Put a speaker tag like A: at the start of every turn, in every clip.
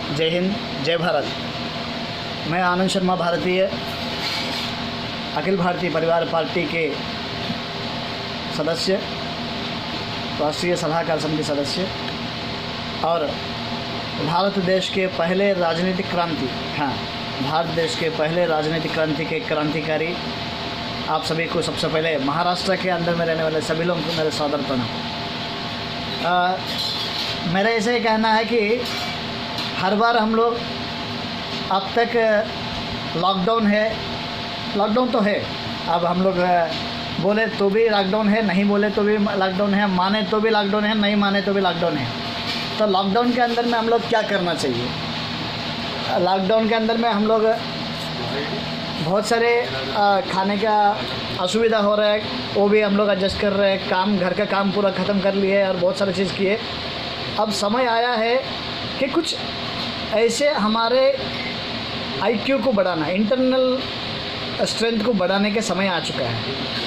A: जय हिंद, जय भारत। मैं आनंद शर्मा, भारतीय अखिल भारतीय परिवार पार्टी के सदस्य, राष्ट्रीय सलाहकार समिति सदस्य और भारत देश के पहले राजनीतिक क्रांति के क्रांतिकारी आप सभी को सबसे पहले महाराष्ट्र के अंदर में रहने वाले सभी लोगों को मेरे सादर प्रणाम। मेरा ऐसे ही कहना है कि हर बार हम लोग अब तक लॉकडाउन तो है। अब हम लोग बोले तो भी लॉकडाउन है, नहीं बोले तो भी लॉकडाउन है, माने तो भी लॉकडाउन है, नहीं माने तो भी लॉकडाउन है। तो लॉकडाउन के अंदर में हम लोग क्या करना चाहिए? लॉकडाउन के अंदर में हम लोग बहुत सारे खाने का असुविधा हो रहा है, वो भी हम लोग एडजस्ट कर रहे हैं। घर का काम पूरा ख़त्म कर लिए और बहुत सारी चीज़ किए। अब समय आया है कि कुछ ऐसे हमारे IQ को बढ़ाना, इंटरनल स्ट्रेंथ को बढ़ाने के समय आ चुका है।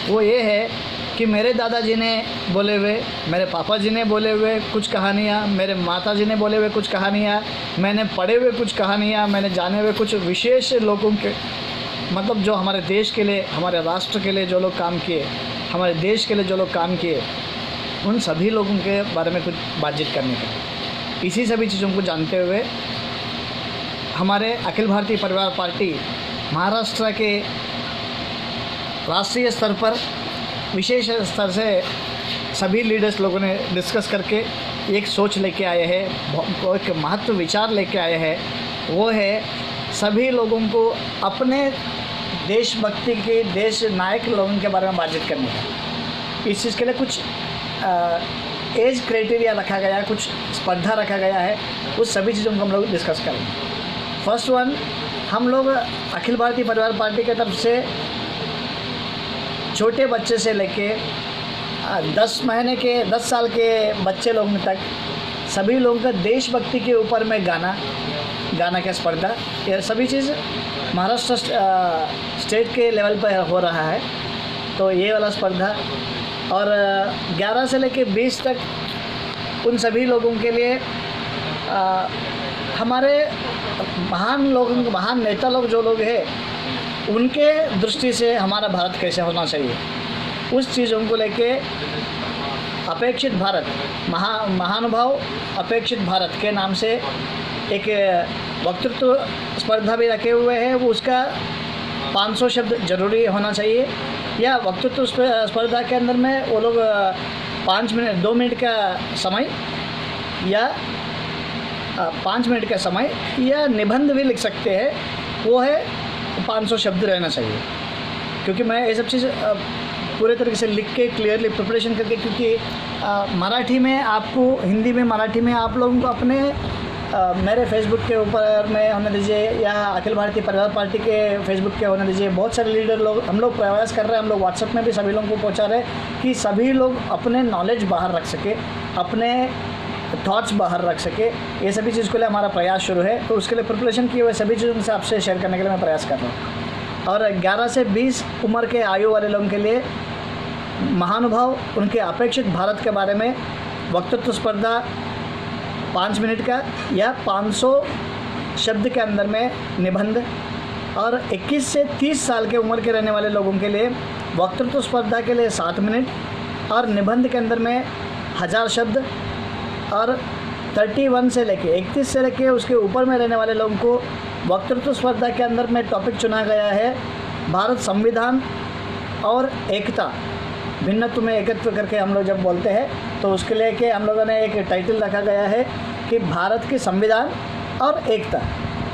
A: वो ये है कि मेरे दादाजी ने बोले हुए, मेरे पापा जी ने बोले हुए कुछ कहानियाँ, मेरे माता जी ने बोले हुए कुछ कहानियाँ, मैंने पढ़े हुए कुछ कहानियाँ, मैंने जाने हुए कुछ विशेष लोगों के, मतलब जो हमारे देश के लिए, हमारे राष्ट्र के लिए जो लोग काम किए, हमारे देश के लिए जो लोग काम किए, उन सभी लोगों के बारे में कुछ बातचीत करने का। इसी सभी चीज़ों को जानते हुए हमारे अखिल भारतीय परिवार पार्टी महाराष्ट्र के राष्ट्रीय स्तर पर विशेष स्तर से सभी लीडर्स लोगों ने डिस्कस करके एक सोच लेके आए हैं, एक महत्व विचार लेके आए हैं। वो है सभी लोगों को अपने देशभक्ति के, देश नायक लोगों के बारे में बातचीत करने का। इस चीज़ के लिए कुछ एज क्राइटेरिया रखा गया है, कुछ स्पर्धा रखा गया है। उस सभी चीज़ों को हम लोग डिस्कस करेंगे। फर्स्ट वन, हम लोग अखिल भारतीय परिवार पार्टी की तरफ से छोटे बच्चे से लेके 10 साल के बच्चे लोगों तक सभी लोगों का देशभक्ति के ऊपर में गाना का स्पर्धा, ये सभी चीज़ महाराष्ट्र स्टेट के लेवल पर हो रहा है। तो ये वाला स्पर्धा, और 11 से लेके 20 तक उन सभी लोगों के लिए हमारे महान नेता लोग जो लोग हैं, उनके दृष्टि से हमारा भारत कैसे होना चाहिए, उस चीज़ों को लेके अपेक्षित भारत, महानुभाव अपेक्षित भारत के नाम से एक वक्तृत्व स्पर्धा भी रखे हुए हैं। वो उसका 500 शब्द जरूरी होना चाहिए। या वक्तृत्व स्पर्धा के अंदर में वो लोग 2 मिनट का समय या 5 मिनट का समय या निबंध भी लिख सकते हैं। वो है 500 शब्द रहना चाहिए। क्योंकि मैं ये सब चीज़ पूरे तरीके से लिख के क्लियरली प्रिपरेशन करके, क्योंकि मराठी में आपको, हिंदी में, मराठी में आप लोगों को अपने मेरे फेसबुक के ऊपर में होने दीजिए या अखिल भारतीय परिवार पार्टी के फेसबुक के होने दीजिए। बहुत सारे लीडर लोग, हम लोग प्रयास कर रहे हैं, हम लोग व्हाट्सएप में भी सभी लोगों को पहुंचा रहे हैं कि सभी लोग अपने नॉलेज बाहर रख सके, अपने थॉट्स बाहर रख सके। ये सभी चीज़ के लिए हमारा प्रयास शुरू है। तो उसके लिए प्रिपरेशन किए हुए सभी चीज़ों से आपसे शेयर करने के लिए मैं प्रयास कर रहा हूँ। और 11 से 20 उम्र के आयु वाले लोगों के लिए महानुभाव, उनके अपेक्षित भारत के बारे में वक्तृत्व स्पर्धा 5 मिनट का या 500 शब्द के अंदर में निबंध, और 21 से 30 साल के उम्र के रहने वाले लोगों के लिए वक्तृत्व स्पर्धा के लिए 7 मिनट और निबंध के अंदर में 1000 शब्द, और 31 से लेके 31 से लेके उसके ऊपर में रहने वाले लोगों को वक्तृत्व स्पर्धा के अंदर में टॉपिक चुना गया है भारत संविधान और एकता, भिन्नत्व में एकत्व करके हम लोग जब बोलते हैं तो उसके लिए कि हम लोगों ने एक टाइटल रखा गया है कि भारत के संविधान और एकता।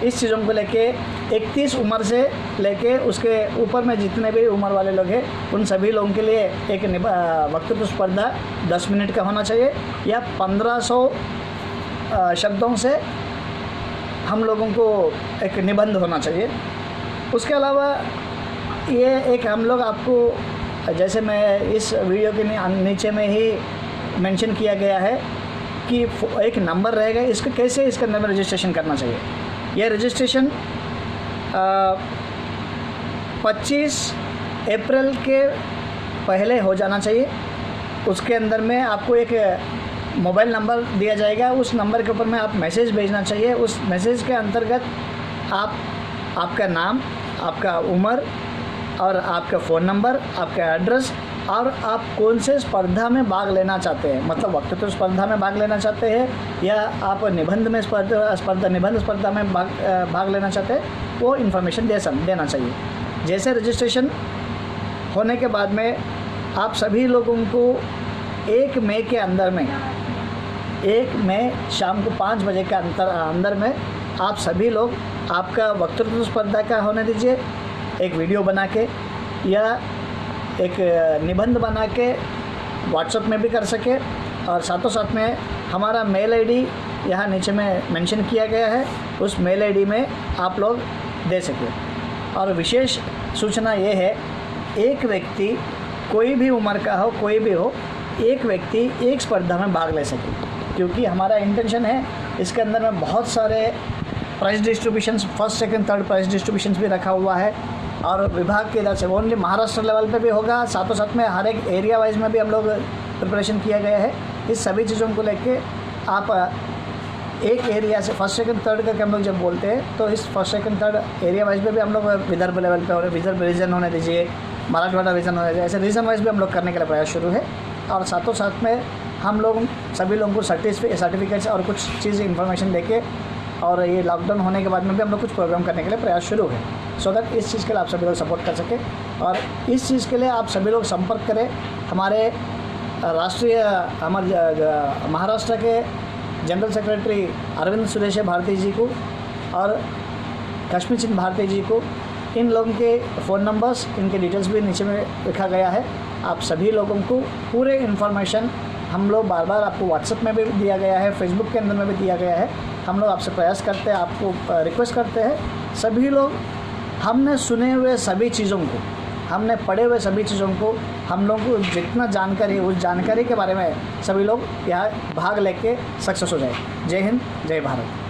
A: इस चीज़ों को लेके 31 उम्र से लेके उसके ऊपर में जितने भी उम्र वाले लोग हैं, उन सभी लोगों के लिए एक वक्तृत्व स्पर्धा 10 मिनट का होना चाहिए या 1500 शब्दों से हम लोगों को एक निबंध होना चाहिए। उसके अलावा ये एक हम लोग आपको, जैसे मैं इस वीडियो के नीचे में ही मेंशन किया गया है कि एक नंबर रहेगा, इसको कैसे इसके अंदर में रजिस्ट्रेशन करना चाहिए। यह रजिस्ट्रेशन 25 अप्रैल के पहले हो जाना चाहिए। उसके अंदर में आपको एक मोबाइल नंबर दिया जाएगा, उस नंबर के ऊपर में आप मैसेज भेजना चाहिए। उस मैसेज के अंतर्गत आप आपका नाम, आपका उम्र और आपका फ़ोन नंबर, आपका एड्रेस और आप कौन से स्पर्धा में भाग लेना चाहते हैं, मतलब वक्तृत्व स्पर्धा में भाग लेना चाहते हैं या आप निबंध में निबंध स्पर्धा में भाग लेना चाहते हैं, वो इन्फॉर्मेशन देना चाहिए। जैसे रजिस्ट्रेशन होने के बाद में आप सभी लोगों को 1 मई के अंदर में 1 मई शाम को 5 बजे के अंदर में आप सभी लोग आपका वक्तृत्व स्पर्धा का होने दीजिए, एक वीडियो बना के या एक निबंध बना के व्हाट्सएप में भी कर सके, और साथों साथ में हमारा मेल आईडी यहाँ नीचे में मेंशन किया गया है, उस मेल आईडी में आप लोग दे सके। और विशेष सूचना ये है, एक व्यक्ति कोई भी उम्र का हो, कोई भी हो, एक व्यक्ति एक स्पर्धा में भाग ले सके, क्योंकि हमारा इंटेंशन है इसके अंदर में बहुत सारे prize distributions, first second third prize distributions भी रखा हुआ है, और विभाग के इधर से ओनली महाराष्ट्र लेवल पे भी होगा, साथों साथ में हर एक एरिया वाइज में भी हम लोग प्रिपरेशन किया गया है। इस सभी चीज़ों को लेके आप एक एरिया से फर्स्ट सेकंड थर्ड का हम लोग जब बोलते हैं, तो इस first second third area wise में भी हम लोग विदर्भ लेवल पे, और विदर्भ रीजन होने दीजिए, मराठवाड़ा रीजन होने दीजिए, ऐसे रीजन वाइज भी हम लोग करने के लिए प्रयास शुरू है। और साथों साथ में हम लोग सभी लोगों को सर्टिफिकेट्स और कुछ चीज़ इन्फॉर्मेशन देके, और ये लॉकडाउन होने के बाद में भी हम लोग कुछ प्रोग्राम करने के लिए प्रयास शुरू है, सो दैट इस चीज़ के लिए आप सभी लोग सपोर्ट कर सकें। और इस चीज़ के लिए आप सभी लोग संपर्क करें हमारे राष्ट्रीय हमारे महाराष्ट्र के जनरल सेक्रेटरी अरविंद सुरेश भारती जी को और कश्मीर चंद भारती जी को। इन लोगों के फ़ोन नंबर्स, इनके डिटेल्स भी नीचे में लिखा गया है। आप सभी लोगों को पूरे इन्फॉर्मेशन हम लोग बार बार आपको व्हाट्सएप में भी दिया गया है, फेसबुक के अंदर में भी दिया गया है। हम लोग आपसे प्रयास करते हैं, आपको रिक्वेस्ट करते हैं, सभी लोग हमने सुने हुए सभी चीज़ों को, हमने पढ़े हुए सभी चीज़ों को, हम लोगों को जितना जानकारी, उस जानकारी के बारे में सभी लोग यहाँ भाग लेके सक्सेस हो जाए। जय हिंद, जय भारत।